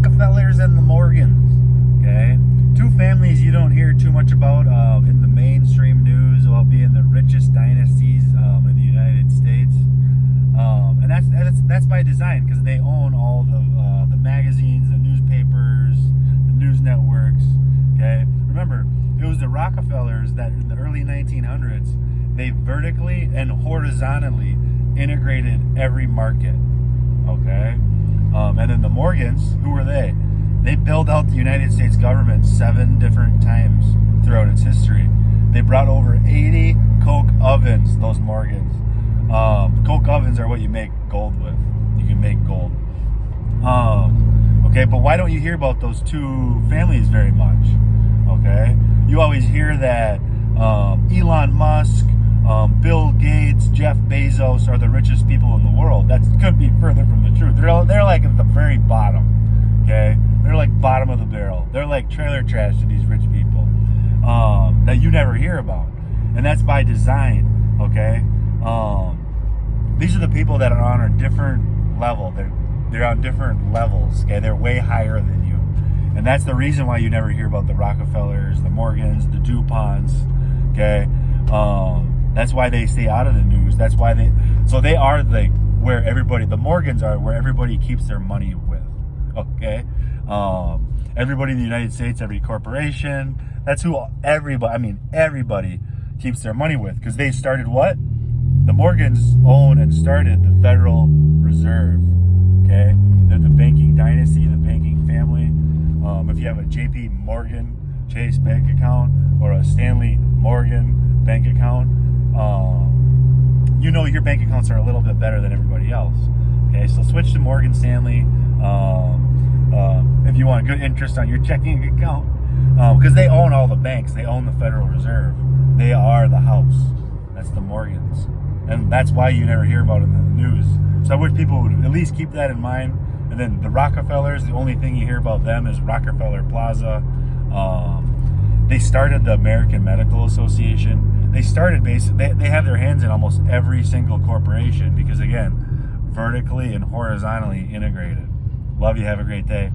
Rockefellers and the Morgans. Okay, two families you don't hear too much about in the mainstream news about being the richest dynasties in the United States, and that's by design because they own all the magazines, the newspapers, the news networks. Okay, remember it was the Rockefellers that in the early 1900s they vertically and horizontally integrated every market. Okay. And then the Morgans, who were they? They built out the United States government 7 different times throughout its history. They brought over 80 coke ovens, those Morgans. Coke ovens are what you make gold with. You can make gold. Okay, but why don't you hear about those two families very much? Okay, you always hear that Elon Musk, Bill Gates, Jeff Bezos are the richest people in the world. That couldn't be further from the truth. They're like at the very bottom. Okay, they're like bottom of the barrel. They're like trailer trash to these rich people that you never hear about, and that's by design. Okay, these are the people that are on a different level. They're on different levels. Okay, they're way higher than you, and that's the reason why you never hear about the Rockefellers, the Morgans, the DuPonts. Okay. That's why they stay out of the news. That's why they are where everybody, the Morgans are where everybody keeps their money with. Okay, everybody in the United States, every corporation, that's who everybody keeps their money with because they started what? The Morgans own and started the Federal Reserve. Okay, they're the banking dynasty, the banking family. If you have a J.P. Morgan Chase bank account or a Stanley Morgan bank account, you know your bank accounts are a little bit better than everybody else. Okay, so switch to Morgan Stanley if you want good interest on your checking account, because they own all the banks. They own the Federal Reserve. They are the house. That's the Morgans, and that's why you never hear about it in the news. So I wish people would at least keep that in mind. And then the Rockefellers, the only thing you hear about them is Rockefeller Plaza. They started the American Medical Association. They started they have their hands in almost every single corporation because, again, vertically and horizontally integrated. Love you. Have a great day.